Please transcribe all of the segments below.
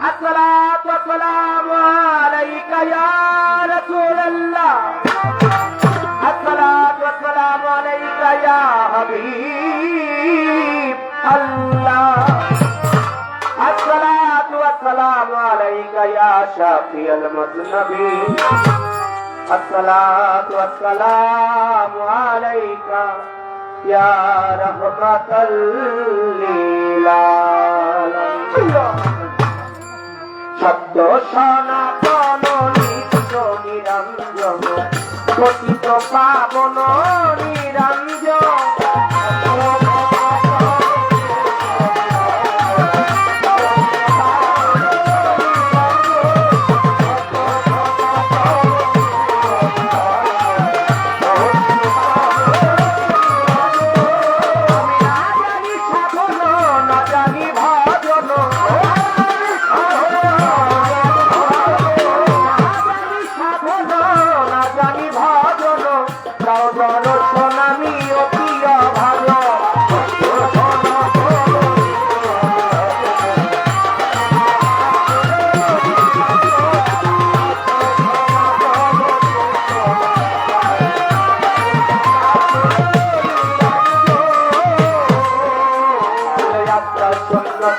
আসসালাতু ওয়াসসালামু আলাইকা ইয়া রাসূলুল্লাহ আসসালাতু ওয়াসসালামু আলাইকা ইয়া হাবিব আল্লাহ আসসালাতু ওয়াসসালামু আলাইকা ইয়া শাফিউল মুযনিবিন আসসালাতু ওয়াসসালামু আলাইকা ইয়া রাহমাতাল লিল আলামিন। শব্দ সনাতন নিত্য নিরঞ্জন পতিত পাবন নিরঞ্জন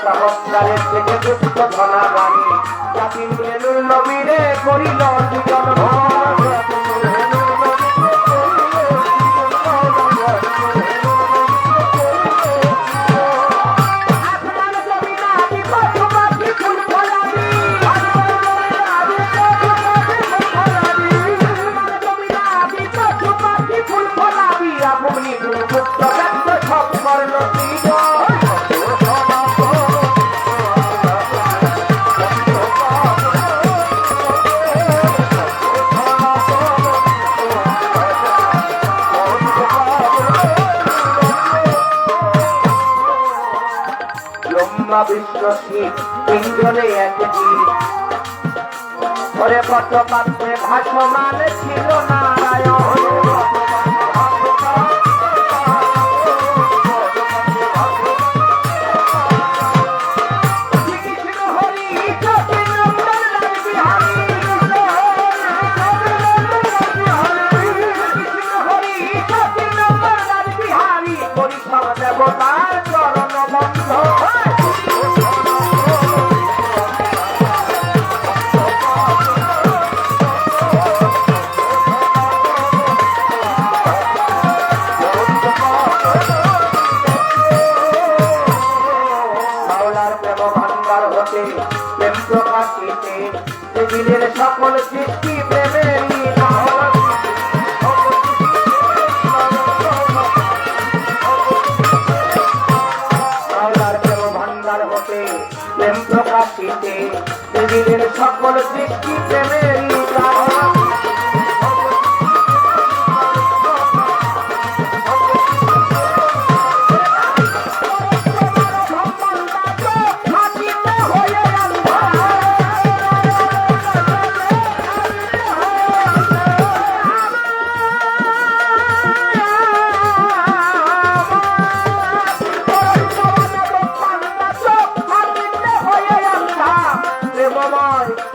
সংস্কারের থেকে যুক্ত ধনাবাণী জাতি নুরুল নবীরে করিল জীবন বিশ্বশীল তিনজনে একটি ঘরে কত পাত্রে ভাসমান ছিল নারায়ণ দেবতার চরণ বন্ধ সকল সৃষ্টি প্রেমেরই ভান্ডার হতে প্রেম প্রকাশিতে পৃথিবীর সকল সৃষ্টি প্রেমেরই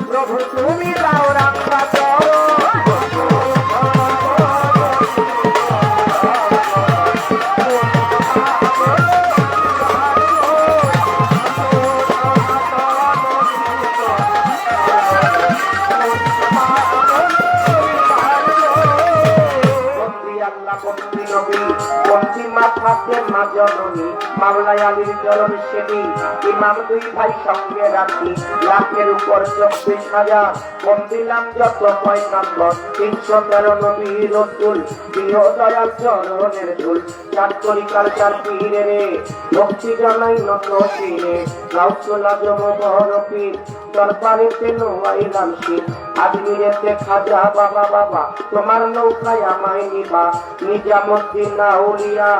প্রভু তুমি দাও রাখা মাওলায় আলীর চরণ সেবী ইমাম দুই ভাই সঙ্গে রাখি লাখের উপর 24,000 কম দিলাম যত পয়গাম্বর 313 নবী রাসূল প্রিয় দয়াল চরণের ধুল চার তরিকার চার পীরে রে ভক্তি জানাই নত শিরে গাউসুল আজম বরপীর দরবারেতে নোয়াইলাম শির আজমিরেতে খাজা বাবা বাবা তোমার নৌকায় আমায় নিবা নিজামুদ্দিন আউলিয়া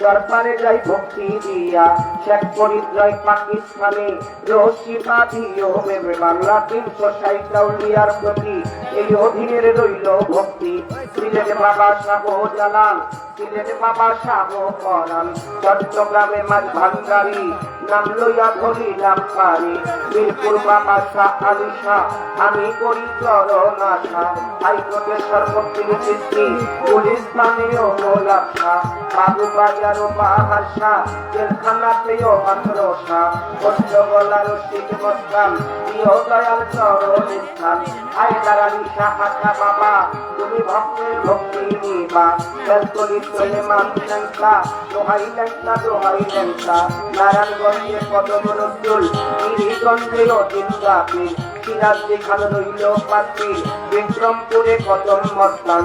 দরবারে যাই ভক্তি দিয়া শেখ পরিদ্রয় পাকিস্তানে রশি বাঁধিও মেবে বাংলা 360 আউলিয়ার প্রতি এই অধীনের রইল ভক্তি সিলেট বাবা শাহ জালাল ছিলেন বাবা শাহ পরাণ, চট্টগ্রামে মাঝ ভান্ডারি, নাম লইয়া ধরিলাম পারি। মিরপুর বাবা শাহ আলী শাহ, আমি করি চরণ আশা। হাইকোর্টের সর্বোচ্চ কীর্তি, পুলিশ স্থানীয় গোলাপ শাহ, বাবু বাজার ও বাহার শাহ, জেলখানাতেও মাদ্রাসা। পদ্মগলার শীত মস্তান, প্রিয় দয়াল চরণ স্থান। হায়দার আলী শাহ হাটা বাবা, তুমি ভক্তের ভক্তি নিবা। বেলতলি চলে মানলেন্সা, দোহাই লেন্সা দোহাই লেন্সা। নারায়ণগঞ্জে কদম নজরুল, গিরিগঞ্জে অজিত গাফির। সিরাজে খান রইল পাত্রী, বিক্রমপুরে কদম মস্তান।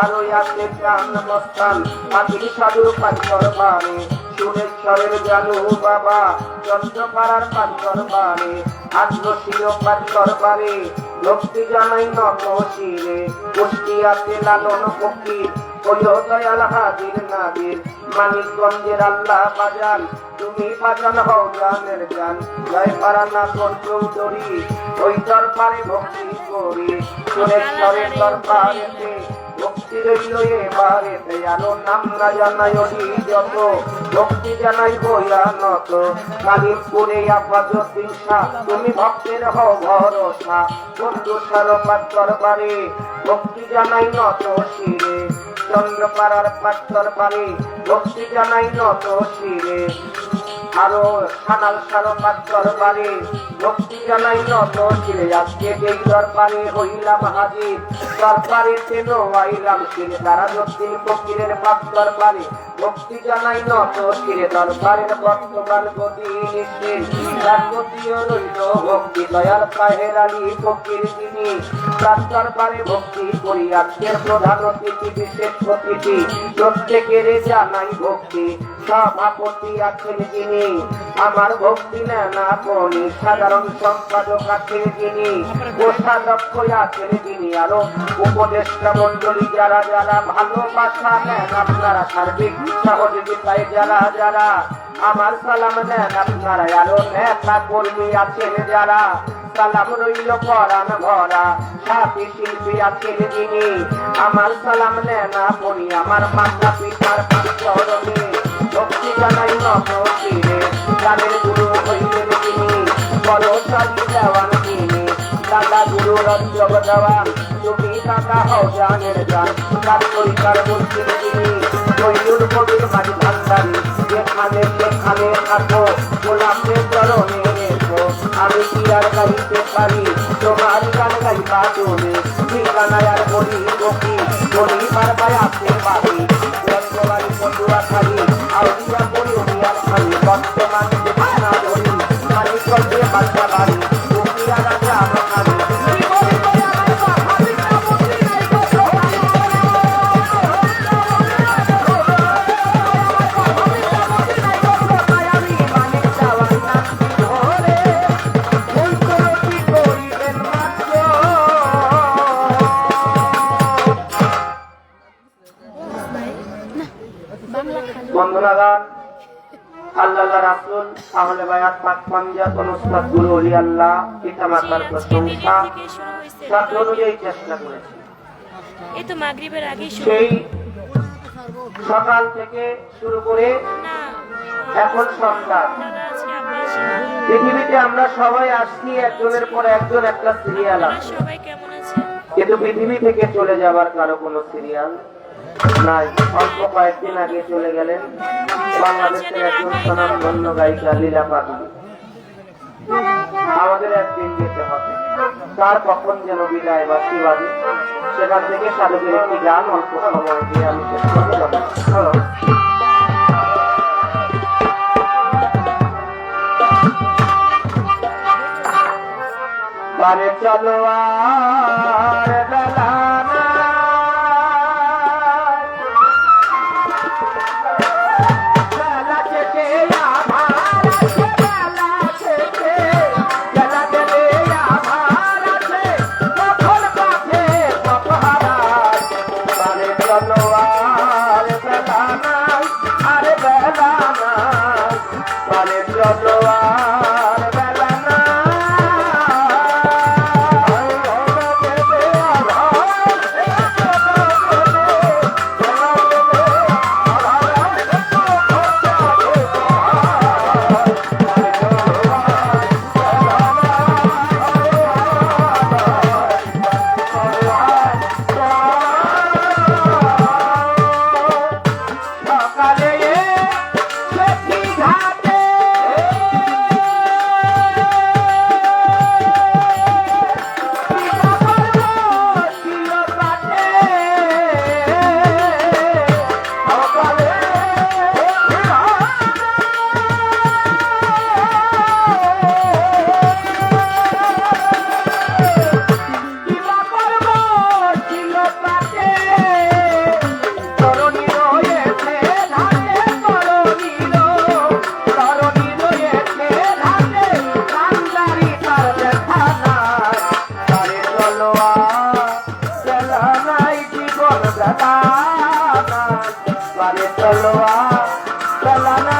আরো আছে প্রাণ মস্তান, পাখির সাধুর পাঁচর বারে। সুরেশ্বরের জানু বাবা, চন্দ্রপাড়ার পাঁচর বারে। আগ্রশীল পাঁচর বারে, ভক্তি জানাই নত শিরে। কুষ্টিয়াতে লালন ফকির, ওয়ো দয়াল হাজির নাজির। মানিকগঞ্জের আল্লাহ বাজান, তুমি বাজান হও জানের জান। জয় পারানা কোন চৌধুরী, ওই দরবারে ভক্তি করি। সুরেশ্বরের দরবারেতে ভক্তি রইল এবারেতে। আলো নাম না জানাই অলি যত, ভক্তি জানাই বইয়া নত। কালিমপুরে আপাতত শাহ, তুমি ভক্তের হও ভরসা। বন্ধু সারপাত দরবারে, ভক্তি জানাই নত শিরে। চন্দ্রপাড়ার পাত্তর বাড়ি, ভক্তি জানাই নত শিরে। আরো সানাল সারপাত দরবারে, ভক্তি জানাই নত শিরে। আজকে এই দরবারে হইলাম হাজির, দরবারে তেন আইলাম শিরে। তারা দক্ষিণ ফকিরের পাক দরবারে, ভক্তি জানাই নত শিরে। দরবারের বর্তমান গতি নিশ্চিত, তার গতিও রইল ভক্তি। দয়াল তাহের আলী ফকির তিনি, তার দরবারে ভক্তি করি। আজকের প্রধান অতিথি বিশেষ অতিথি, প্রত্যেকের জানাই ভক্তি। সভাপতি আছেন যিনি, আমার ভক্তি নেন আপনি। সাধারণ সম্পাদক আছেন যিনি, কোষাধ্যক্ষ আছেন যিনি। আরো উপদেষ্টা মন্ডলী যারা যারা, ভালোবাসা নেন আপনারা। সার্বিক সহযোগিতায় যারা যারা, আমার সালাম নেন আপনারা। আরো নেতা কর্মী আছেন যারা, সালাম রইল পরাণ ভরা। সাথী শিল্পী আছেন যিনি, আমার সালাম নেন আপনি। আমার মাতা পিতার চরণে ভক্তি জানাই নত শিরে। গানের গুরু হইলেন তিনি, বলশালী দেওয়ান তিনি। দাদা গুরু রঞ্জক দেওয়ান, তুমি দাদা হও জানের জান। তার পরিকার মুর্শিদ তিনি, ময়ূর কবির মাঝ ভান্ডারি। যেখানে সেখানে থাকো, গোলাপের চরণে এসো। আমি কি আর গাইতে পারি, তোমার গান গাইবা তুমি। ঠিকানায় আর বলি বকি, বলি পারবায় আসতে পারি। রঙ্গবাড়ি পটুয়া খালি, আউলিয়া বলি উমিয়ার খালি। বর্তমানে না ধরি, মানিকগঞ্জে বাচ্চা বাড়ি। উমিয়া রাজা আমার খালি। বন্ধুরাগণ, আল্লাহ রাসূল আহলে বায়াত পাক পাঞ্জাত অনুসরাত গুরু ওলি আল্লাহ পিতা মাতার প্রশংসা সাধ্য অনুযায়ী চেষ্টা করেছি। এই তো মাগরিবের আগেই সেই সকাল থেকে শুরু করে এখন সন্ধ্যা, পৃথিবীতে আমরা সবাই আসছি একজনের পর একজন, একটা সিরিয়াল আছে। সবাই কেমন আছে? কিন্তু পৃথিবী থেকে চলে যাবার কারো কোনো সিরিয়াল নাই। অল্প কয়েকদিন আগে চলে গেলেন বাংলাদেশের একজন স্বনামধন্য গায়িকা লীলা পাগলি। আমাদের একদিন যেতে হবে, তার কখন যেন বিদায় বাসি বাজে। সেখান থেকে সাধকের একটি গান অল্প সময় দিয়ে আমি শেষ করতে যাব। বারে চলো আর বেলা নদুয়া চলানা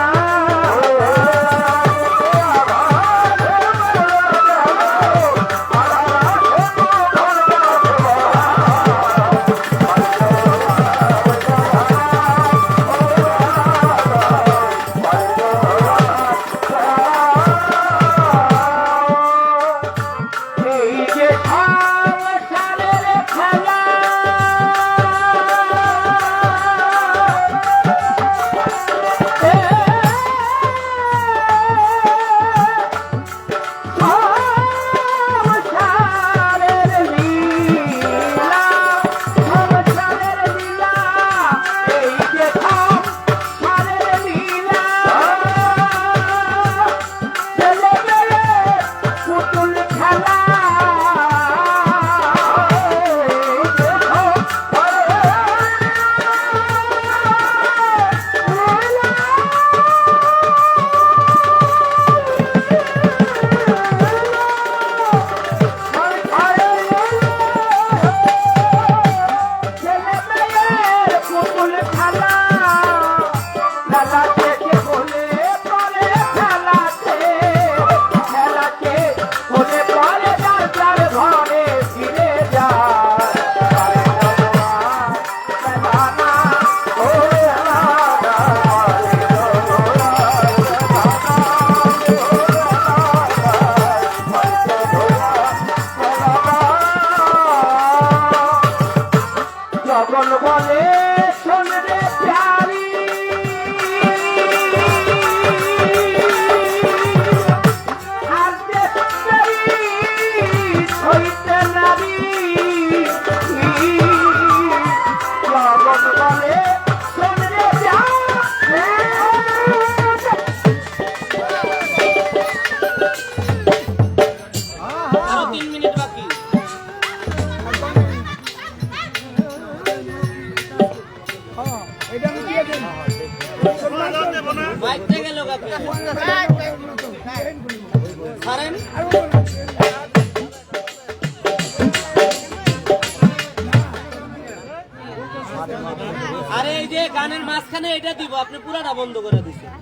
আরে এই যে গানের মাঝখানে এটা দিব, আপনি পুরাটা বন্ধ করে দিচ্ছেন।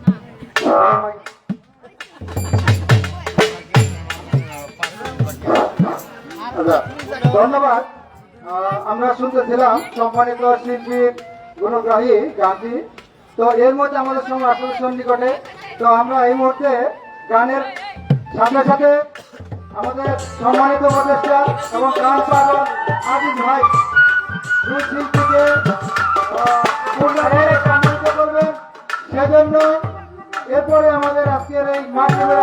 ধন্যবাদ। আমরা শুনতেছিলাম সম্মানিত শিল্পী গুণগ্রাহী গানটি। তো এর মধ্যে আমাদের সঙ্গে আসলে সন্নিকটে। তো আমরা এই মুহূর্তে গানের সাথে সাথে আমাদের সম্মানিত উপদেষ্টা এবং গান পাগল আজিজ ভাই দুই শিল্পীকে পূর্ণভাবে সম্মানিত করবেন। সেজন্য এরপরে আমাদের আজকের এই মাধ্যমে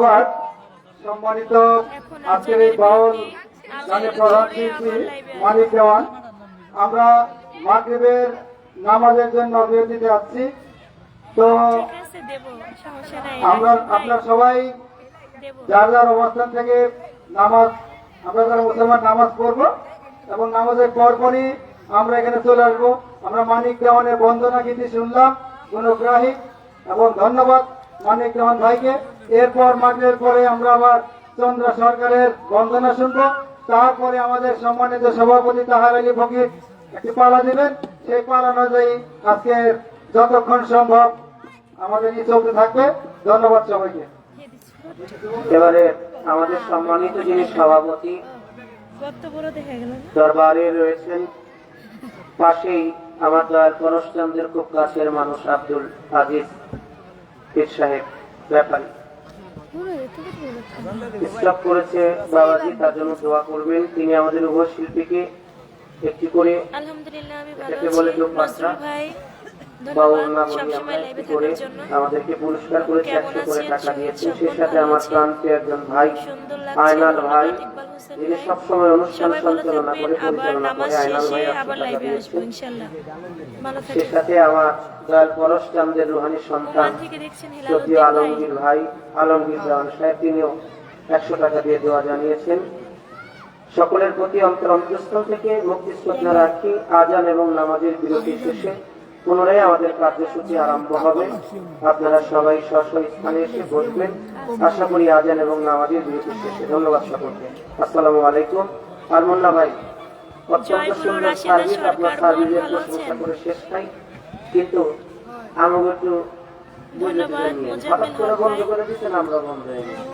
ধন্যবাদ সম্মানিত আজকের এই বাউল গানের প্রধান শিল্পী মানিক দেওয়ান। আমরা মাগরিবের নামাজের জন্য বিরতিতে আসছি। তো ঠিক আছে, দেবো, সমস্যা নাই। আপনার সবাই দেবো। যার যার অবস্থান থেকে নামাজ, আমরা যারা মুসলমান নামাজ পড়বো এবং নামাজের পরপরই আমরা এখানে চলে আসবো। আমরা মানিক দেওয়ানের বন্দনা গীতি শুনলাম গুণগ্রাহী, এবং ধন্যবাদ মানিক দেওয়ান ভাইকে। এরপর মাগরিবের পরে আমরা আবার চন্দ্র সরকারের বন্দনা শুনবো। তারপরে আমাদের সম্মানিত সভাপতি তাহার আলী ফকির একটি পালা দিবেন। সেই পালা অনুযায়ী আজকে যতক্ষণ সম্ভব আমাদের এই চলতে থাকবে। ধন্যবাদ সবাইকে। এবারে আমাদের সম্মানিত যিনি সভাপতি কত বড় দেখা গেল না? দরবারে রয়েছেন, পাশেই আমার দয়াল পরশচন্দ্রের খুব কাছের মানুষ আব্দুল আজিজ পীর সাহেব ব্যাপারী স্টপ করেছে বাবাজি, তার জন্য দোয়া করবেন। তিনি আমাদের উভয় শিল্পীকে একটি করে আলহামদুলিল্লাহ আমি ভালো এটাকে আছি। বলে কেউ পাত্রা নজরুল ভাই বাউল ধন্যবাদ না বলি আমরা সবসময় লাইভে একটি করে থাকার জন্য। আমাদেরকে পুরস্কার করেছে, কেমন 100 করে আছেন? টাকা দিয়েছেন। সকল সেই সাথে ভালো আমার আছেন? প্রান্তে একজন ভাই সুন্দর লাগছে। আয়নাল ভাই, ধন্যবাদ ইকবাল হোসেন যিনি ভাই। সবসময় অনুষ্ঠান সবাই ভালো সঞ্চালনা থাকবেন। করে আবার পরিচালনা নামাজ করে। আয়নাল শেষে ভাই 100 আবার টাকা লাইভে আসবো দিয়েছেন। ইনশাআল্লাহ। ভালো সেই থাকবেন। সাথে আমার দয়াল পরশচন্দ্রের রুহানি সন্তান ওমান থেকে দেখছেন সত্যি হেলালুদ্দিন ভাই। আলমগীর ভাই, আলমগীর দেওয়ান সাহেব, তিনিও 100 টাকা দিয়ে দোয়া জানিয়েছেন। সকলের প্রতি অন্তরস্থল থেকে মুক্তি শ্রদ্ধা রাখি। আজান এবং নামাজের বিরতি শেষে পুনরায় আমাদের কার্যসূচি আরম্ভ হবে। আপনারা সবাই স্ব স্থানে এসে বসবেন। আশা করি আজান এবং নামাজের বিরতি শেষে। ধন্যবাদ সকলকে। আসসালামু আলাইকুম। আর মোল্লা ভাই, অত্যন্ত সুন্দর সার্ভিস, আপনার সার্ভিসের প্রশংসা করে শেষ নাই, কিন্তু আমাকে একটু বুঝে দিতে নিয়ে হঠাৎ করে বন্ধ করে দিচ্ছেন, আমরা বন্ধ হয়ে গেছি।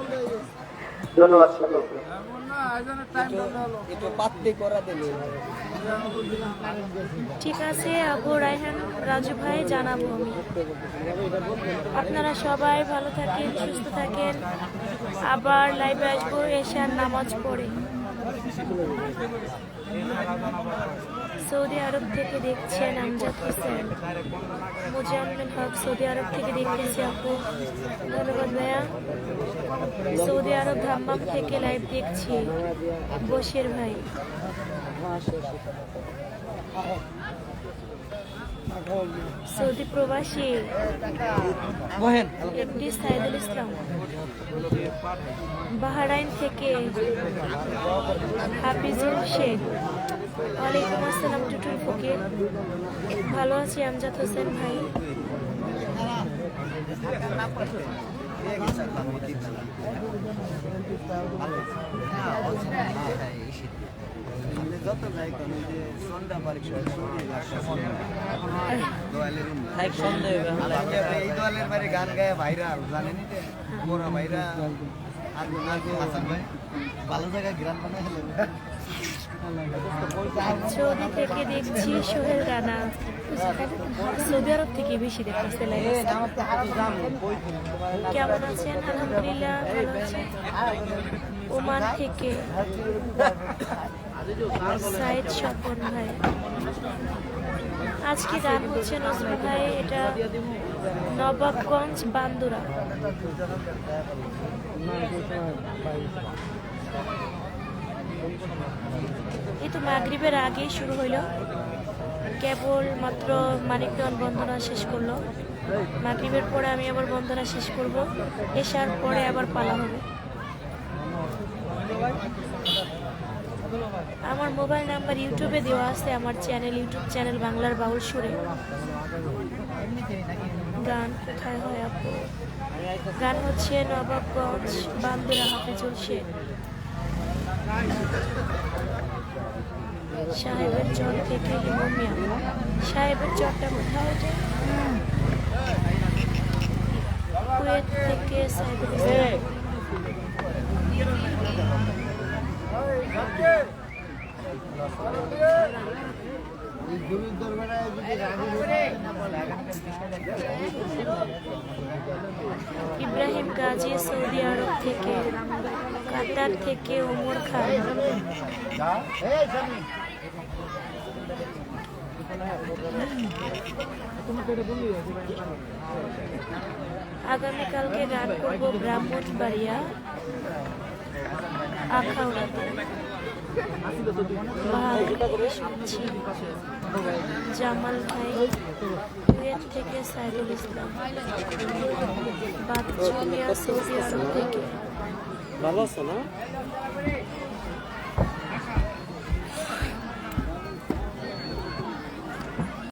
ধন্যবাদ সকলকে। ঠিক আছে আবু রায়হান রাজু ভাই, জানাবো আমি। আপনারা সবাই ভালো থাকেন, সুস্থ থাকেন। আবার লাইভে আসবো এশার নামাজ পড়ে। সৌদি আরব থেকে দেখছেন আমজাদ হোসেন, মুজাম্মিল হক সৌদি আরব থেকে দেখতেছি আপু, ধন্যবাদ ভাইয়া। সৌদি আরব ধাম্মাম থেকে লাইভ দেখছি বশির ভাই। সৌদি প্রবাসী এমডি সাইদুল ইসলাম, বাহরাইন থেকে হাফিজুল শেখ, ওয়ালাইকুম আসসালাম টুটুল ফকির, ভালো আছি আমজাদ হোসেন ভাই। গান গায়ে ভাইরাল জানেনি মোরা ভাইরা আর হাসান ভাই ভালো জায়গায় গ্রাম বানাই সৌদি থেকে দেখছি সোহেল রানা, সৌদি আরব থেকে বেশি দেখতেছে লাইভ। কেমন আছেন? আলহামদুলিল্লাহ ভালো আছি। ওমান থেকে সাইদ স্বপন ভাই। আজকে গান হচ্ছে নজরুল ভাই, এটা নবাবগঞ্জ বান্দুরা। এই তো মাগরিবের আগেই শুরু হইলো, কেবল মাত্র মানিক দেওয়ান বন্দনা শেষ করলো। মাগরিবের পরে আমি আবার বন্দনা শেষ করব, এশার পরে আবার পালা হবে। আমার মোবাইল নাম্বার ইউটিউবে দেওয়া আছে, আমার চ্যানেল, ইউটিউব চ্যানেল বাংলার বাউল সুরে। গান কোথায় হয় আপু? গান হচ্ছে নবাবগঞ্জ বান্দুরা, হাফিজুল শেখ। সাহেবের চর থেকে হিমমিয়া। সাহেবের চরটা কোথায়? কুয়েত থেকে সাহেবের ইসলাম। ইব্রাহিম গাজী সৌদি আরব থেকে, কাতার থেকে ওমর খান। আগামীকালকে গান করব ব্রাহ্মণবাড়িয়া আখাউড়াতে। শুনছি জামাল ভাই, কুয়েত থেকে সাইদুল ইসলাম, বাচ্চুমিয়া সৌদি আরব থেকে। ভালো আছো না?